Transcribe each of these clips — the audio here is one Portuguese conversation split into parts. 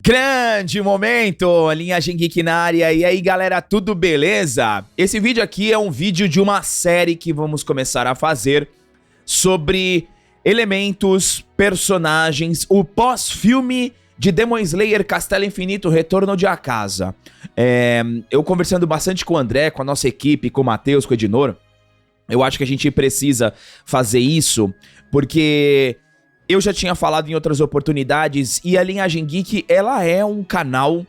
Grande momento, Linhagem Geek na área. E aí, galera, tudo beleza? Esse vídeo aqui é um vídeo de uma série que vamos começar a fazer sobre elementos, personagens, o pós-filme de Demon Slayer Castelo Infinito, Retorno de Akaza. Eu conversando bastante com o André, com a nossa equipe, com o Matheus, com o Ednor, eu acho que a gente precisa fazer isso, porque eu já tinha falado em outras oportunidades e a Linhagem Geek, ela é um canal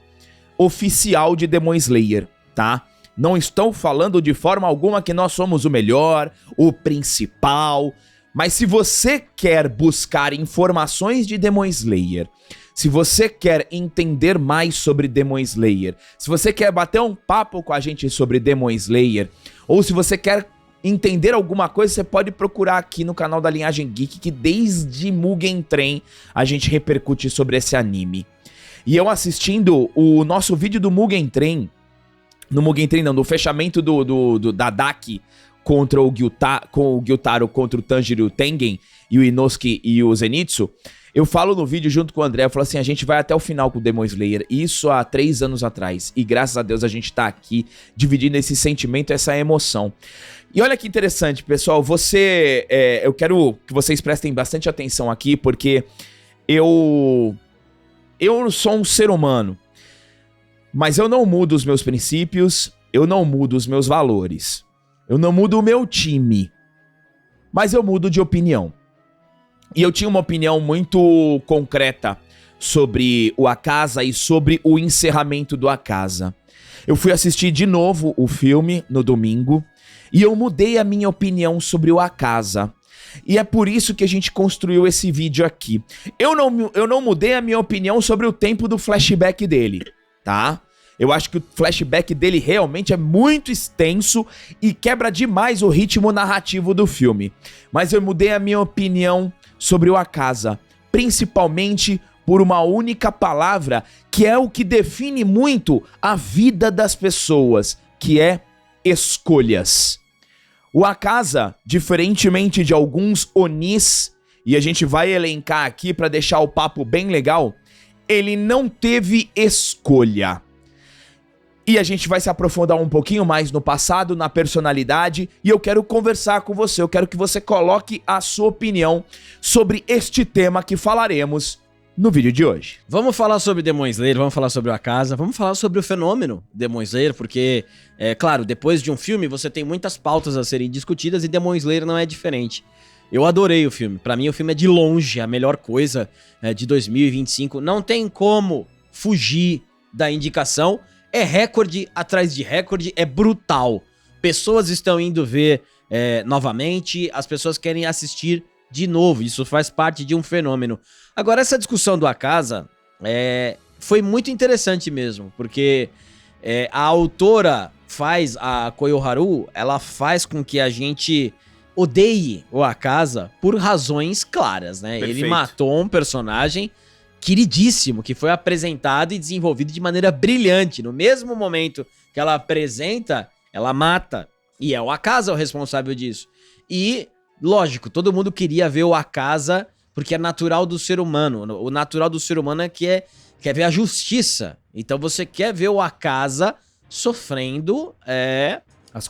oficial de Demon Slayer, tá? Não estou falando de forma alguma que nós somos o melhor, o principal, mas se você quer buscar informações de Demon Slayer, se você quer entender mais sobre Demon Slayer, se você quer bater um papo com a gente sobre Demon Slayer, ou se você quer entender alguma coisa, você pode procurar aqui no canal da Linhagem Geek, que desde Mugen Train a gente repercute sobre esse anime. E eu assistindo o nosso vídeo do Mugen Train, no fechamento da Daki contra o Gyutaro contra o Tanjiro Tengen e o Inosuke e o Zenitsu, eu falo no vídeo junto com o André, eu falo assim, a gente vai até o final com o Demon Slayer, isso há 3 anos atrás, e graças a Deus a gente tá aqui dividindo esse sentimento, essa emoção. E olha que interessante, pessoal, eu quero que vocês prestem bastante atenção aqui, porque eu sou um ser humano, mas eu não mudo os meus princípios, eu não mudo os meus valores, eu não mudo o meu time, mas eu mudo de opinião. E eu tinha uma opinião muito concreta sobre o Akaza e sobre o encerramento do Akaza. Eu fui assistir de novo o filme no domingo e eu mudei a minha opinião sobre o Akaza. E é por isso que a gente construiu esse vídeo aqui. Eu não mudei a minha opinião sobre o tempo do flashback dele, tá? Eu acho que o flashback dele realmente é muito extenso e quebra demais o ritmo narrativo do filme. Mas eu mudei a minha opinião sobre o Akaza, principalmente por uma única palavra, que é o que define muito a vida das pessoas, que é escolhas. O Akaza, diferentemente de alguns Onis, e a gente vai elencar aqui para deixar o papo bem legal, ele não teve escolha. E a gente vai se aprofundar um pouquinho mais no passado, na personalidade, e eu quero conversar com você, eu quero que você coloque a sua opinião sobre este tema que falaremos no vídeo de hoje. Vamos falar sobre Demon Slayer, vamos falar sobre o Akaza, vamos falar sobre o fenômeno Demon Slayer, porque, claro, depois de um filme você tem muitas pautas a serem discutidas e Demon Slayer não é diferente. Eu adorei o filme, pra mim o filme é de longe a melhor coisa de 2025, não tem como fugir da indicação. É recorde atrás de recorde, é brutal. Pessoas estão indo ver novamente, as pessoas querem assistir de novo, isso faz parte de um fenômeno. Agora, essa discussão do Akaza foi muito interessante mesmo, porque a autora a Koyoharu, ela faz com que a gente odeie o Akaza por razões claras, né? Perfeito. Ele matou um personagem queridíssimo, que foi apresentado e desenvolvido de maneira brilhante. No mesmo momento que ela apresenta, ela mata. E é o Akaza o responsável disso. E, lógico, todo mundo queria ver o Akaza, porque é natural do ser humano. O natural do ser humano quer ver a justiça. Então você quer ver o Akaza sofrendo as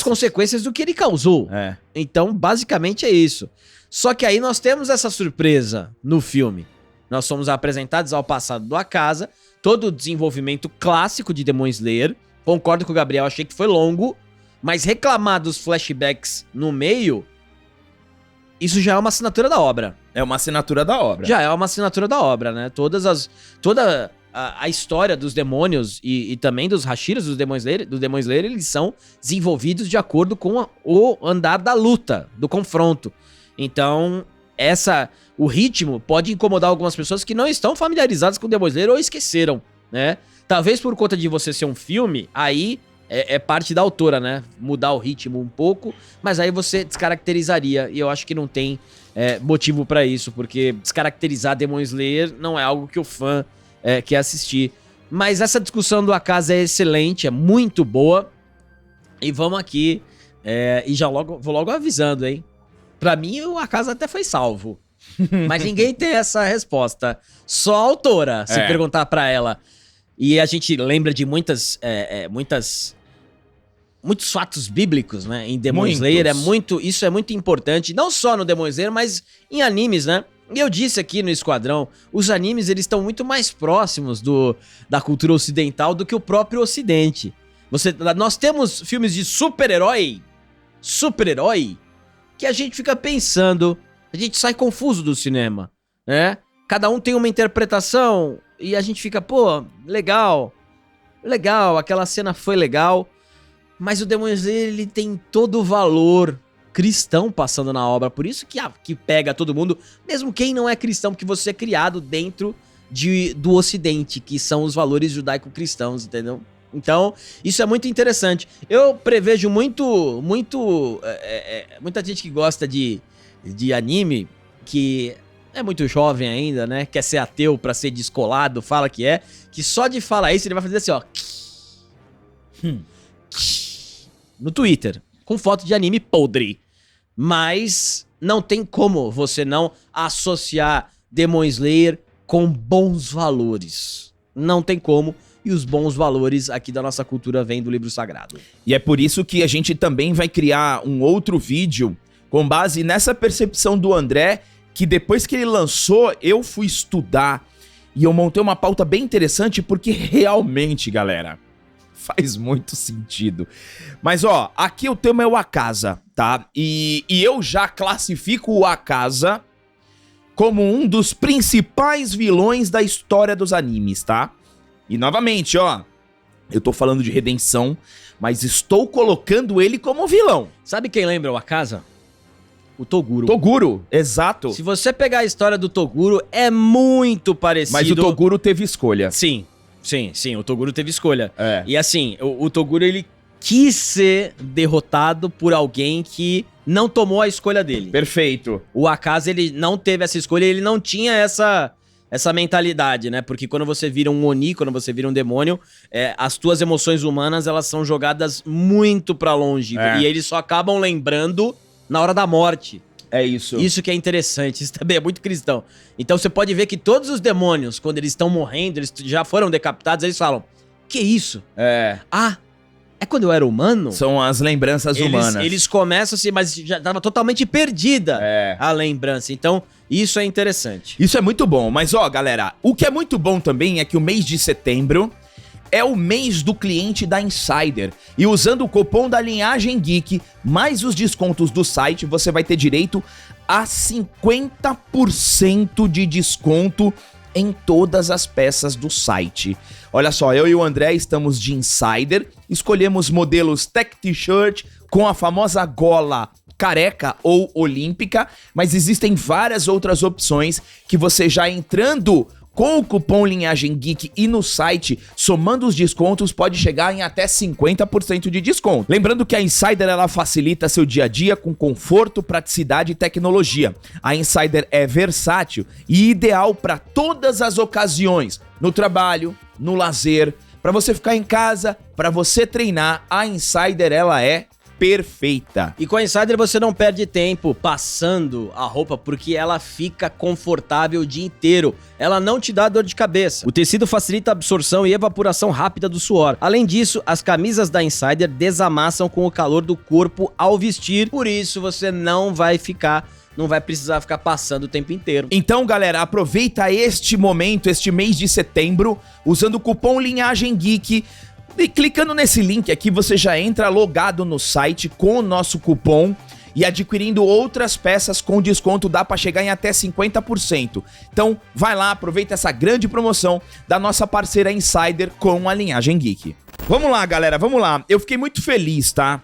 consequências do que ele causou. Então, basicamente é isso. Só que aí nós temos essa surpresa no filme. Nós somos apresentados ao passado do Akaza, todo o desenvolvimento clássico de Demon Slayer. Concordo com o Gabriel, achei que foi longo, mas reclamar dos flashbacks no meio, isso já é uma assinatura da obra. É uma assinatura da obra. Já é uma assinatura da obra, né? Toda a história dos demônios e também dos Hashiras do Demon Slayer, eles são desenvolvidos de acordo com o andar da luta, do confronto. Então, o ritmo pode incomodar algumas pessoas que não estão familiarizadas com Demon Slayer ou esqueceram, né? Talvez por conta de você ser um filme, aí é parte da autora, né? Mudar o ritmo um pouco, mas aí você descaracterizaria, e eu acho que não tem motivo pra isso, porque descaracterizar Demon Slayer não é algo que o fã quer assistir. Mas essa discussão do Akaza é excelente, é muito boa, e vamos aqui, e vou logo avisando, hein? Pra mim, o Akaza até foi salvo. Mas ninguém tem essa resposta. Só a autora, se perguntar pra ela. E a gente lembra de muitos fatos bíblicos, né? Em Demon Slayer, isso é muito importante, não só no Demon Slayer, mas em animes, né? E eu disse aqui no Esquadrão, os animes eles estão muito mais próximos da cultura ocidental do que o próprio Ocidente. Nós temos filmes de super-herói, que a gente fica pensando, a gente sai confuso do cinema, né? Cada um tem uma interpretação e a gente fica, pô, legal, aquela cena foi legal, mas o Demon Slayer, ele tem todo o valor cristão passando na obra, por isso que pega todo mundo, mesmo quem não é cristão, porque você é criado dentro do Ocidente, que são os valores judaico-cristãos, entendeu? Então, isso é muito interessante. Eu prevejo muita gente que gosta de anime, que é muito jovem ainda, né? Quer ser ateu pra ser descolado, fala que só de falar isso ele vai fazer assim, ó. No Twitter, com foto de anime podre. Mas não tem como você não associar Demon Slayer com bons valores. Não tem como. E os bons valores aqui da nossa cultura vêm do livro sagrado. E é por isso que a gente também vai criar um outro vídeo com base nessa percepção do André, que depois que ele lançou, eu fui estudar e eu montei uma pauta bem interessante, porque realmente, galera, faz muito sentido. Mas ó, aqui o tema é o Akaza, tá? E eu já classifico o Akaza como um dos principais vilões da história dos animes, tá? E novamente, ó, eu tô falando de redenção, mas estou colocando ele como vilão. Sabe quem lembra o Akaza? O Toguro. Toguro, exato. Se você pegar a história do Toguro, é muito parecido. Mas o Toguro teve escolha. Sim, o Toguro teve escolha. É. E assim, o Toguro, ele quis ser derrotado por alguém que não tomou a escolha dele. Perfeito. O Akaza, ele não teve essa escolha, ele não tinha essa mentalidade, né? Porque quando você vira um Oni, quando você vira um demônio, as tuas emoções humanas, elas são jogadas muito pra longe. E eles só acabam lembrando na hora da morte. É isso. Isso que é interessante, isso também é muito cristão. Então você pode ver que todos os demônios, quando eles estão morrendo, eles já foram decapitados, eles falam, que isso? É quando eu era humano? São as lembranças humanas. Eles começam assim, mas já tava totalmente perdida a lembrança. Então, isso é interessante. Isso é muito bom, mas ó, galera, o que é muito bom também é que o mês de setembro é o mês do cliente da Insider. E usando o cupom da Linhagem Geek, mais os descontos do site, você vai ter direito a 50% de desconto em todas as peças do site. Olha só, eu e o André estamos de Insider, escolhemos modelos Tech T-shirt com a famosa gola careca ou olímpica, mas existem várias outras opções que você já entrando com o cupom Linhagem Geek e no site, somando os descontos, pode chegar em até 50% de desconto. Lembrando que a Insider, ela facilita seu dia a dia com conforto, praticidade e tecnologia. A Insider é versátil e ideal para todas as ocasiões, no trabalho, no lazer, para você ficar em casa, para você treinar, a Insider, ela é perfeita. E com a Insider você não perde tempo passando a roupa, porque ela fica confortável o dia inteiro. Ela não te dá dor de cabeça. O tecido facilita a absorção e evaporação rápida do suor. Além disso, as camisas da Insider desamassam com o calor do corpo ao vestir. Por isso você não vai precisar ficar passando o tempo inteiro. Então, galera, aproveita este momento, este mês de setembro, usando o cupom Linhagem Geek. E clicando nesse link aqui, você já entra logado no site com o nosso cupom e adquirindo outras peças com desconto, dá para chegar em até 50%. Então, vai lá, aproveita essa grande promoção da nossa parceira Insider com a Linhagem Geek. Vamos lá, galera, vamos lá. Eu fiquei muito feliz, tá?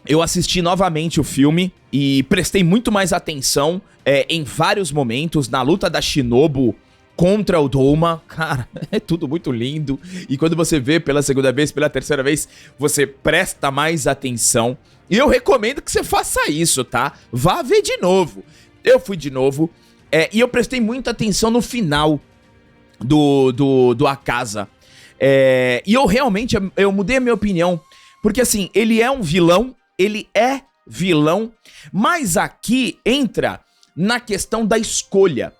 Eu assisti novamente o filme e prestei muito mais atenção em vários momentos na luta da Shinobu contra o Douma. Cara, é tudo muito lindo. E quando você vê pela segunda vez, pela terceira vez, você presta mais atenção. E eu recomendo que você faça isso, tá? Vá ver de novo. Eu fui de novo. E eu prestei muita atenção no final do Akaza. E eu realmente, eu mudei a minha opinião. Porque assim, ele é um vilão. Ele é vilão. Mas aqui entra na questão da escolha.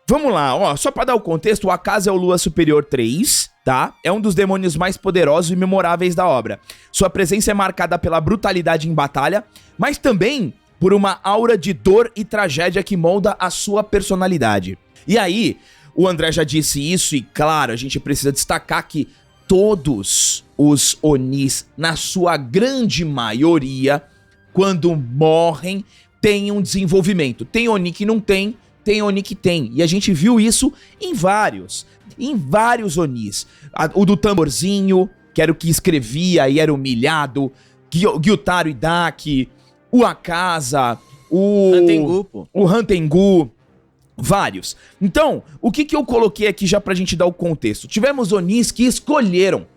Vamos lá, ó, só pra dar o contexto, o Akaza é o Lua Superior 3, tá? É um dos demônios mais poderosos e memoráveis da obra. Sua presença é marcada pela brutalidade em batalha, mas também por uma aura de dor e tragédia que molda a sua personalidade. E aí, o André já disse isso e, claro, a gente precisa destacar que todos os Onis, na sua grande maioria, quando morrem, têm um desenvolvimento. Tem Oni que não tem Oni que tem. E a gente viu isso em vários Onis. O do tamborzinho, que era o que escrevia e era humilhado, Gyutaro Idaki, o Akaza, o Hantengu, vários. Então, o que eu coloquei aqui já pra gente dar o contexto? Tivemos Onis que escolheram,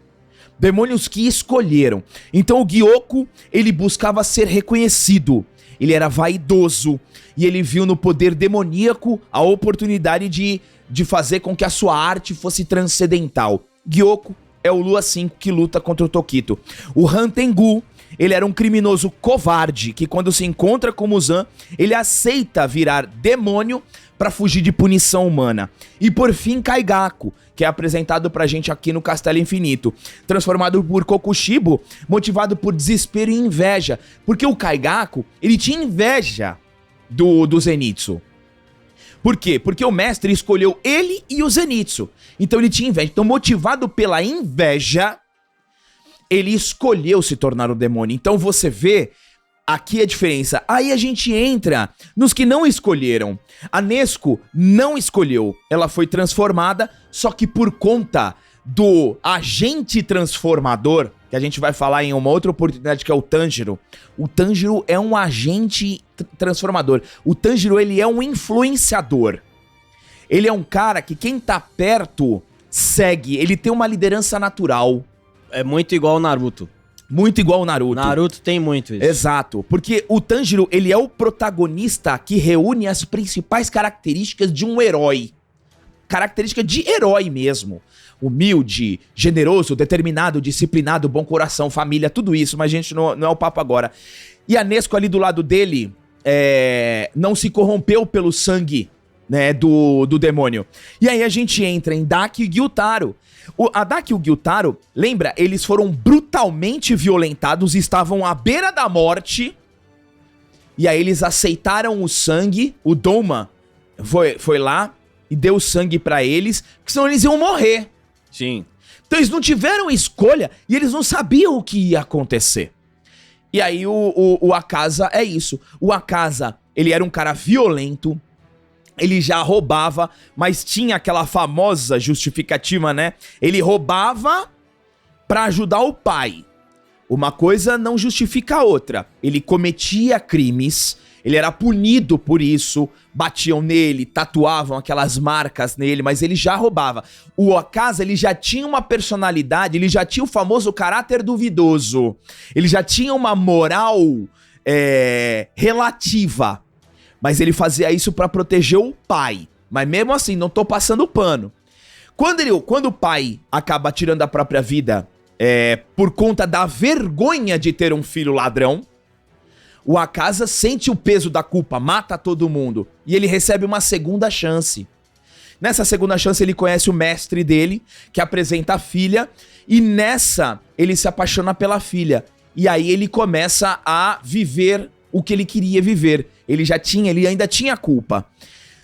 demônios que escolheram. Então o Gyoko, ele buscava ser reconhecido, ele era vaidoso, e ele viu no poder demoníaco a oportunidade de fazer com que a sua arte fosse transcendental. Gyoko é o Lua 5 que luta contra o Tokito. O Hantengu, ele era um criminoso covarde, que quando se encontra com Muzan, ele aceita virar demônio pra fugir de punição humana. E por fim, Kaigaku, que é apresentado pra gente aqui no Castelo Infinito, transformado por Kokushibo, motivado por desespero e inveja, porque o Kaigaku, ele tinha inveja do Zenitsu. Por quê? Porque o mestre escolheu ele e o Zenitsu, então ele tinha inveja. Então, motivado pela inveja, ele escolheu se tornar o demônio. Então você vê aqui a diferença. Aí a gente entra nos que não escolheram. A Nezuko não escolheu. Ela foi transformada, só que por conta do agente transformador, que a gente vai falar em uma outra oportunidade, que é o Tanjiro. O Tanjiro é um agente transformador. O Tanjiro, ele é um influenciador. Ele é um cara que quem tá perto segue. Ele tem uma liderança natural. É muito igual ao Naruto. Muito igual ao Naruto. Naruto tem muito isso. Exato, porque o Tanjiro, ele é o protagonista que reúne as principais características de um herói. Característica de herói mesmo. Humilde, generoso, determinado, disciplinado, bom coração, família, tudo isso, mas gente, não é o papo agora. E a Nezuko ali do lado dele, não se corrompeu pelo sangue, né, do demônio. E aí a gente entra em Daki e Gyutaro. A Daki e o Gyutaro, lembra, eles foram brutalmente violentados e estavam à beira da morte. E aí eles aceitaram o sangue, o Doma foi lá e deu sangue pra eles, porque senão eles iam morrer. Sim. Então eles não tiveram escolha e eles não sabiam o que ia acontecer. E aí o Akaza é isso. O Akaza, ele era um cara violento, ele já roubava, mas tinha aquela famosa justificativa, né? Ele roubava pra ajudar o pai. Uma coisa não justifica a outra. Ele cometia crimes, ele era punido por isso, batiam nele, tatuavam aquelas marcas nele, mas ele já roubava. O Akaza, ele já tinha uma personalidade, ele já tinha o famoso caráter duvidoso. Ele já tinha uma moral relativa. Mas ele fazia isso pra proteger o pai. Mas mesmo assim, não tô passando pano. Quando o pai acaba tirando a própria vida por conta da vergonha de ter um filho ladrão, o Akaza sente o peso da culpa, mata todo mundo. E ele recebe uma segunda chance. Nessa segunda chance, ele conhece o mestre dele, que apresenta a filha. E nessa, ele se apaixona pela filha. E aí ele começa a viver o que ele queria viver. Ele ainda tinha culpa.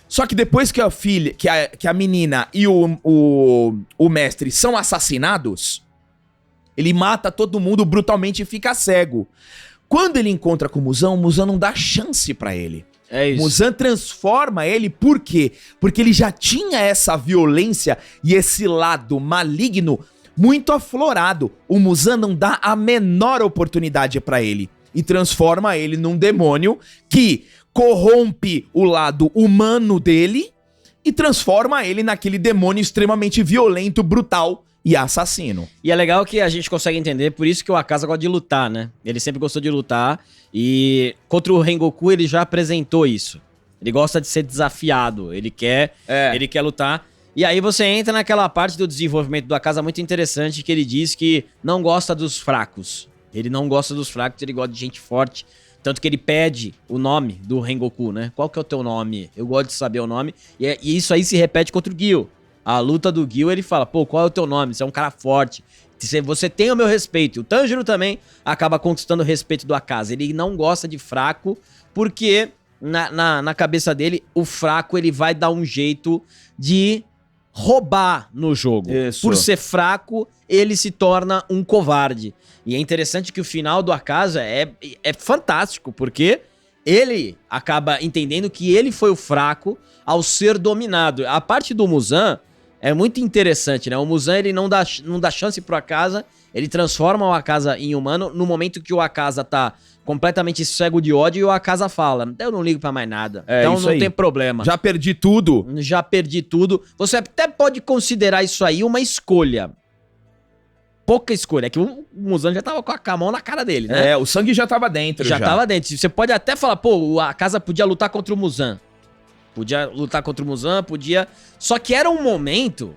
Só que depois que a filha, que a menina e o mestre são assassinados, ele mata todo mundo brutalmente e fica cego. Quando ele encontra com o Muzan não dá chance pra ele. É isso. Muzan transforma ele, por quê? Porque ele já tinha essa violência e esse lado maligno muito aflorado. O Muzan não dá a menor oportunidade pra ele. E transforma ele num demônio que corrompe o lado humano dele e transforma ele naquele demônio extremamente violento, brutal e assassino. E é legal que a gente consegue entender, por isso que o Akaza gosta de lutar, né? Ele sempre gostou de lutar e contra o Rengoku ele já apresentou isso. Ele gosta de ser desafiado, ele quer lutar. E aí você entra naquela parte do desenvolvimento do Akaza muito interessante, que ele diz que não gosta dos fracos. Ele não gosta dos fracos, ele gosta de gente forte, Tanto que ele pede o nome do Rengoku, né? Qual que é o teu nome? Eu gosto de saber o nome. E isso aí se repete contra o Gil. A luta do Gil, ele fala, pô, qual é o teu nome? Você é um cara forte. Você tem o meu respeito. E o Tanjiro também acaba conquistando o respeito do Akaza. Ele não gosta de fraco, porque na cabeça dele, o fraco ele vai dar um jeito de roubar no jogo. Isso. Por ser fraco, ele se torna um covarde. E é interessante que o final do Akaza é fantástico, porque ele acaba entendendo que ele foi o fraco ao ser dominado. A parte do Muzan é muito interessante, né? O Muzan, ele não dá chance pro Akaza, ele transforma o Akaza em humano no momento que o Akaza tá completamente cego de ódio e o Akaza fala, eu não ligo pra mais nada, então não tem problema. Já perdi tudo. Já perdi tudo. Você até pode considerar isso aí uma escolha. Pouca escolha, é que o Muzan já tava com a mão na cara dele, né? O sangue já tava dentro. Já tava dentro. Você pode até falar, pô, a casa podia lutar contra o Muzan. Podia lutar contra o Muzan, podia... Só que era um momento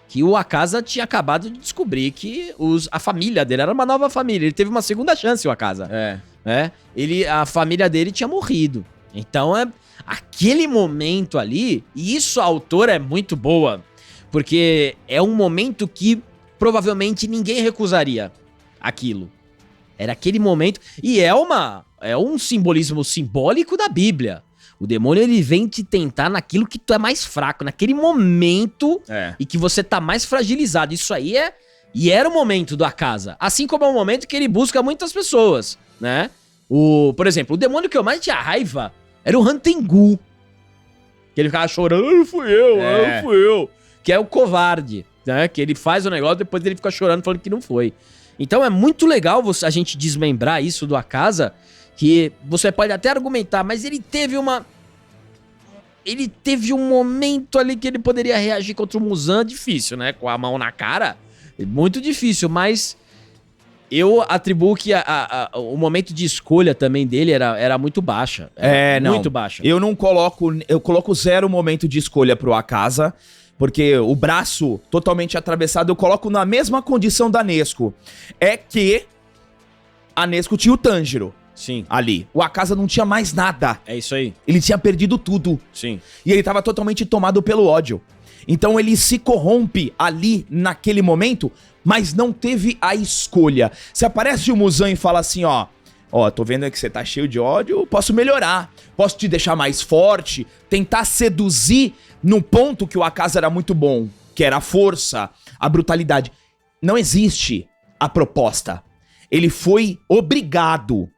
que o Akaza tinha acabado de descobrir que a família dele era uma nova família. Ele teve uma segunda chance, o Akaza. A família dele tinha morrido. Então, aquele momento ali... E isso a autora é muito boa. Porque é um momento que provavelmente ninguém recusaria aquilo. Era aquele momento... E é um simbolismo simbólico da Bíblia. O demônio, ele vem te tentar naquilo que tu é mais fraco, naquele momento e que você tá mais fragilizado. Isso aí E era o momento do Akaza. Assim como é o momento que ele busca muitas pessoas, né? Por exemplo, o demônio que eu mais tinha raiva era o Hantengu. Que ele ficava chorando, fui eu. Que é o covarde, né? Que ele faz o negócio, depois ele fica chorando, falando que não foi. Então é muito legal a gente desmembrar isso do Akaza, que você pode até argumentar, mas ele teve um momento ali que ele poderia reagir contra o Muzan, difícil, né? Com a mão na cara, muito difícil, mas eu atribuo que o momento de escolha também dele era muito baixa. Muito baixa. Eu coloco 0 momento de escolha pro Akaza, porque o braço totalmente atravessado eu coloco na mesma condição da Nezuko. É que a Nezuko tinha o Tanjiro. Sim. Ali. O Akaza não tinha mais nada. É isso aí. Ele tinha perdido tudo. Sim. E ele tava totalmente tomado pelo ódio. Então ele se corrompe ali, naquele momento, mas não teve a escolha. Se aparece o Muzan e fala assim, ó, tô vendo que você tá cheio de ódio, posso melhorar. Posso te deixar mais forte, tentar seduzir no ponto que o Akaza era muito bom, que era a força, a brutalidade. Não existe a proposta. Ele foi obrigado.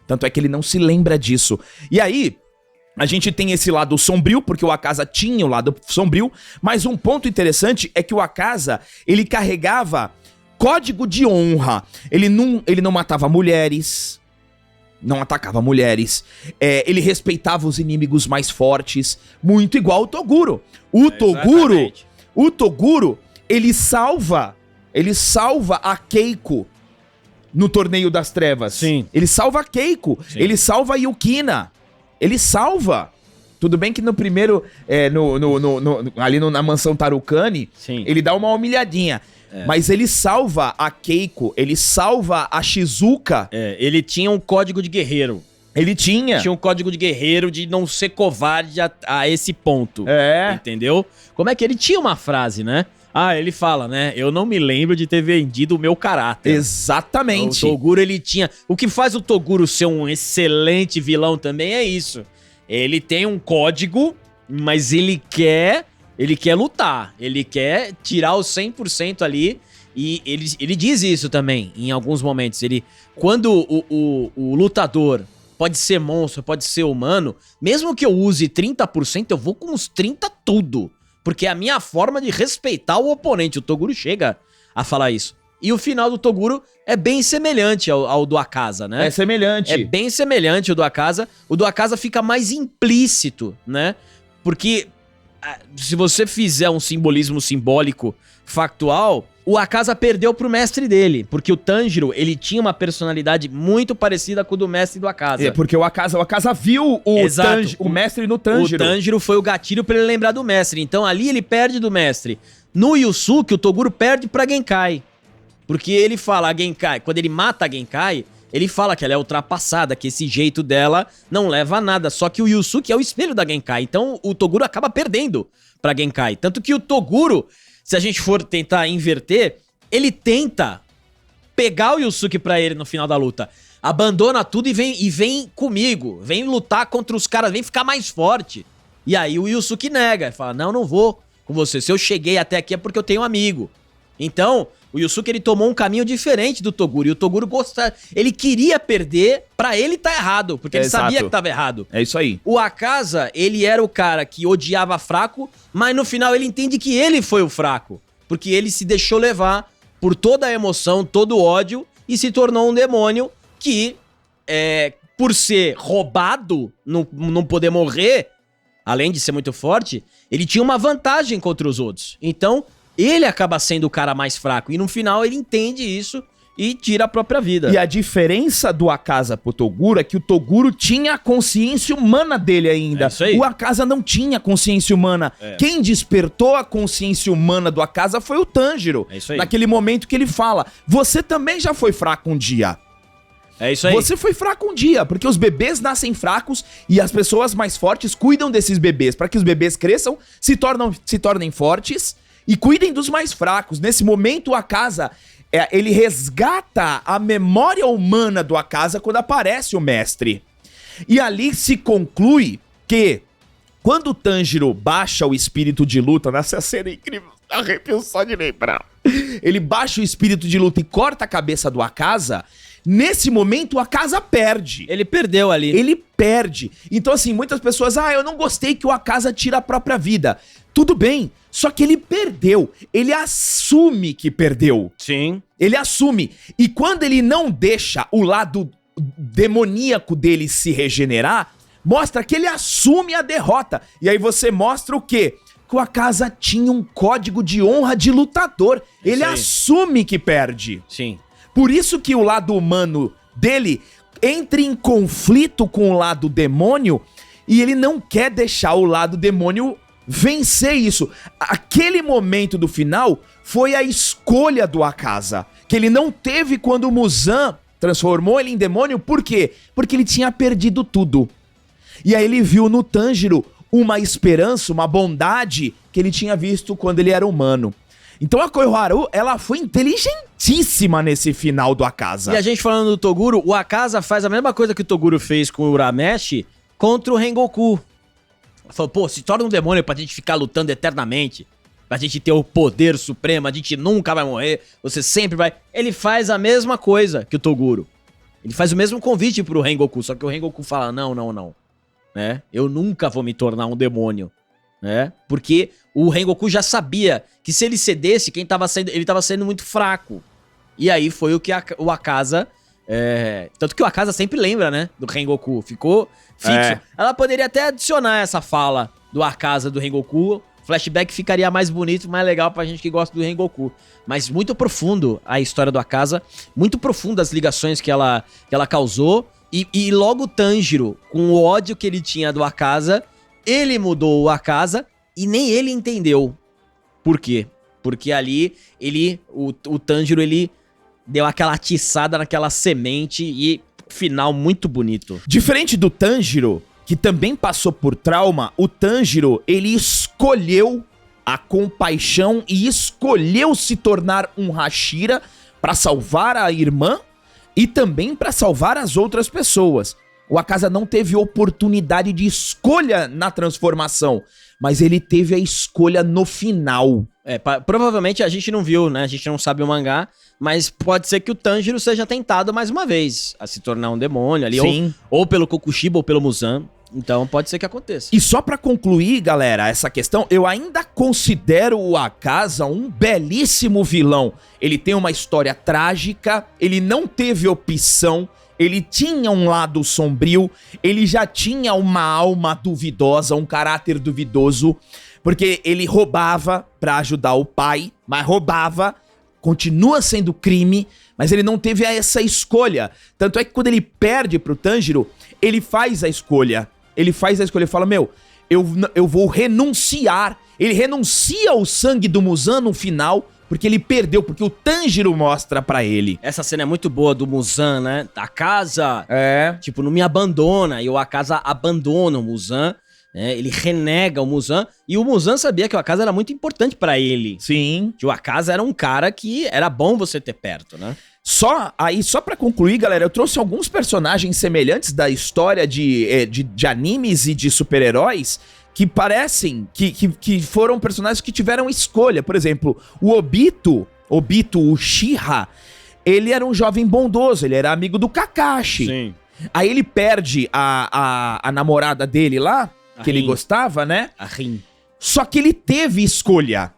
Tanto é que ele não se lembra disso. E aí, a gente tem esse lado sombrio, porque o Akaza tinha o lado sombrio, mas um ponto interessante é que o Akaza, ele carregava código de honra. Ele não matava mulheres, não atacava mulheres, ele respeitava os inimigos mais fortes, muito igual o Toguro. O Toguro, ele salva a Keiko no Torneio das Trevas. Sim. Ele salva a Keiko. Sim. Ele salva a Yukina. Ele salva. Tudo bem que no primeiro, ali na mansão Tarukani, sim, ele dá uma humilhadinha. Mas ele salva a Keiko, ele salva a Shizuka. Ele tinha um código de guerreiro. Ele tinha um código de guerreiro de não ser covarde a esse ponto. Entendeu? Como é que ele tinha uma frase, né? Ele fala, né? Eu não me lembro de ter vendido o meu caráter. Exatamente. O Toguro, ele tinha... O que faz o Toguro ser um excelente vilão também é isso. Ele tem um código, mas ele quer lutar. Ele quer tirar o 100% ali. E ele diz isso também, em alguns momentos. Quando o lutador pode ser monstro, pode ser humano, mesmo que eu use 30%, eu vou com os 30% tudo. Porque é a minha forma de respeitar o oponente. O Toguro chega a falar isso. E o final do Toguro é bem semelhante ao do Akaza, né? É semelhante. É bem semelhante o do Akaza. O do Akaza fica mais implícito, né? Porque se você fizer um simbolismo simbólico factual, o Akaza perdeu pro mestre dele. Porque o Tanjiro, ele tinha uma personalidade muito parecida com o do mestre do Akaza. Porque o Akaza viu o mestre no Tanjiro. O Tanjiro foi o gatilho pra ele lembrar do mestre. Então ali ele perde do mestre. No Yusuke, o Toguro perde pra Genkai. Porque ele fala a Genkai, quando ele mata a Genkai, Ele fala que ela é ultrapassada, que esse jeito dela não leva a nada. Só que o Yusuke é o espelho da Genkai. Então o Toguro acaba perdendo pra Genkai. Tanto que o Toguro, se a gente for tentar inverter, ele tenta pegar o Yusuke pra ele no final da luta. Abandona tudo e vem comigo. Vem lutar contra os caras, vem ficar mais forte. E aí o Yusuke nega. Fala, não vou com você. Se eu cheguei até aqui é porque eu tenho um amigo. Então, o Yusuke, ele tomou um caminho diferente do Toguro. E o Toguro ele queria perder pra ele tá errado. Porque ele sabia que tava errado. É isso aí. O Akaza, ele era o cara que odiava fraco, mas no final ele entende que ele foi o fraco. Porque ele se deixou levar por toda a emoção, todo o ódio e se tornou um demônio que, por ser roubado, não poder morrer, além de ser muito forte, ele tinha uma vantagem contra os outros. Então, ele acaba sendo o cara mais fraco. E no final ele entende isso e tira a própria vida. E a diferença do Akaza pro Toguro é que o Toguro tinha a consciência humana dele ainda. É isso aí. O Akaza não tinha consciência humana. Quem despertou a consciência humana do Akaza foi o Tanjiro. É isso aí. Naquele momento que ele fala, você também já foi fraco um dia. É isso aí. Você foi fraco um dia, porque os bebês nascem fracos e as pessoas mais fortes cuidam desses bebês, para que os bebês cresçam, se tornem fortes e cuidem dos mais fracos. Nesse momento, o Akaza, ele resgata a memória humana do Akaza quando aparece o mestre. E ali se conclui que, quando o Tanjiro baixa o espírito de luta, nessa cena incrível, arrepio só de lembrar, ele baixa o espírito de luta e corta a cabeça do Akaza. Nesse momento, o Akaza perde. Ele perdeu ali. Ele perde. Então, assim, muitas pessoas... eu não gostei que o Akaza tira a própria vida. Tudo bem, só que ele perdeu. Ele assume que perdeu. Sim. Ele assume. E quando ele não deixa o lado demoníaco dele se regenerar, mostra que ele assume a derrota. E aí você mostra o quê? Que o Akaza tinha um código de honra de lutador. Ele assume que perde. Sim. Por isso que o lado humano dele entra em conflito com o lado demônio e ele não quer deixar o lado demônio vencer isso. Aquele momento do final foi a escolha do Akaza, que ele não teve quando o Muzan transformou ele em demônio. Por quê? Porque ele tinha perdido tudo. E aí ele viu no Tanjiro uma esperança, uma bondade que ele tinha visto quando ele era humano. Então a Koiharu, ela foi inteligentíssima nesse final do Akaza. E a gente falando do Toguro, o Akaza faz a mesma coisa que o Toguro fez com o Urameshi contra o Rengoku. Falou, pô, se torna um demônio pra gente ficar lutando eternamente, pra gente ter o poder supremo, a gente nunca vai morrer, você sempre vai... Ele faz a mesma coisa que o Toguro. Ele faz o mesmo convite pro Rengoku, só que o Rengoku fala, não, né? Eu nunca vou me tornar um demônio. Né? Porque o Rengoku já sabia que se ele cedesse, ele tava sendo muito fraco. E aí foi o que o Akaza... tanto que o Akaza sempre lembra, né? Do Rengoku. Ficou fixo. Ela poderia até adicionar essa fala do Akaza do Rengoku. Flashback ficaria mais bonito, mais legal pra gente que gosta do Rengoku. Mas muito profundo a história do Akaza. Muito profundo as ligações que ela causou. E logo o Tanjiro, com o ódio que ele tinha do Akaza... Ele mudou o Akaza e nem ele entendeu. Por quê? Porque ali, o Tanjiro, ele deu aquela atiçada naquela semente e final muito bonito. Diferente do Tanjiro, que também passou por trauma, o Tanjiro, ele escolheu a compaixão e escolheu se tornar um Hashira para salvar a irmã e também para salvar as outras pessoas. O Akaza não teve oportunidade de escolha na transformação, mas ele teve a escolha no final. Provavelmente a gente não viu, né? A gente não sabe o mangá, mas pode ser que o Tanjiro seja tentado mais uma vez a se tornar um demônio ali, ou pelo Kokushiba ou pelo Muzan. Então pode ser que aconteça. E só pra concluir, galera, essa questão, eu ainda considero o Akaza um belíssimo vilão. Ele tem uma história trágica, ele não teve opção. Ele tinha um lado sombrio, ele já tinha uma alma duvidosa, um caráter duvidoso, porque ele roubava pra ajudar o pai, mas roubava, continua sendo crime, mas ele não teve essa escolha. Tanto é que quando ele perde pro Tanjiro, ele faz a escolha. Ele fala, eu vou renunciar. Ele renuncia ao sangue do Muzan no final porque ele perdeu, porque o Tanjiro mostra pra ele. Essa cena é muito boa do Muzan, né? A casa, Tipo, não me abandona. E o Akaza abandona o Muzan, né? Ele renega o Muzan. E o Muzan sabia que o Akaza era muito importante pra ele. sim. Que o Akaza era um cara que era bom você ter perto, né? Só pra concluir, galera, eu trouxe alguns personagens semelhantes da história de animes e de super-heróis que parecem que foram personagens que tiveram escolha. Por exemplo, o Obito Uchiha, ele era um jovem bondoso, ele era amigo do Kakashi. Sim. Aí ele perde a namorada dele lá, que ele gostava, né? A Rin. Só que ele teve escolha.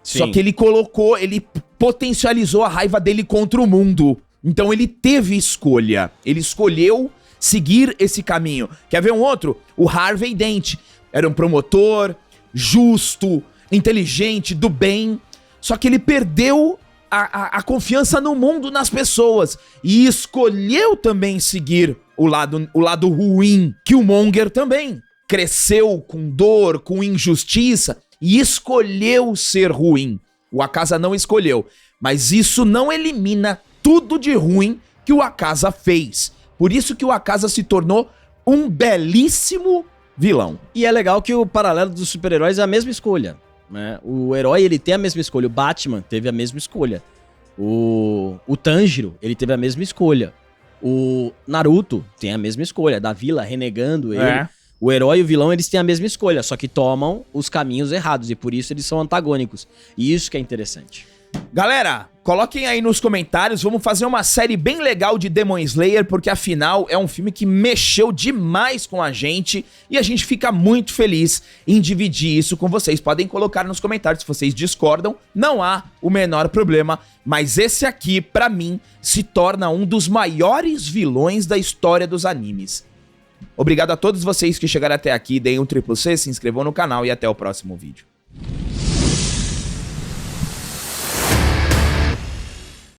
Sim. Só que ele potencializou a raiva dele contra o mundo. Então ele teve escolha. Ele escolheu seguir esse caminho. Quer ver um outro? O Harvey Dent. Era um promotor, justo, inteligente, do bem. Só que ele perdeu a confiança no mundo, nas pessoas. E escolheu também seguir o lado ruim. Killmonger também cresceu com dor, com injustiça. E escolheu ser ruim. O Akaza não escolheu. Mas isso não elimina tudo de ruim que o Akaza fez. Por isso que o Akaza se tornou um belíssimo vilão. E é legal que o paralelo dos super-heróis é a mesma escolha, né? O herói, ele tem a mesma escolha. O Batman teve a mesma escolha. O Tanjiro, ele teve a mesma escolha. O Naruto tem a mesma escolha. Da vila renegando ele. O herói e o vilão, eles têm a mesma escolha, só que tomam os caminhos errados, e por isso eles são antagônicos. E isso que é interessante. Galera, coloquem aí nos comentários, vamos fazer uma série bem legal de Demon Slayer, porque afinal é um filme que mexeu demais com a gente, e a gente fica muito feliz em dividir isso com vocês. Podem colocar nos comentários se vocês discordam, não há o menor problema, mas esse aqui, pra mim, se torna um dos maiores vilões da história dos animes. Obrigado a todos vocês que chegaram até aqui, deem um triplo C, se inscrevam no canal e até o próximo vídeo.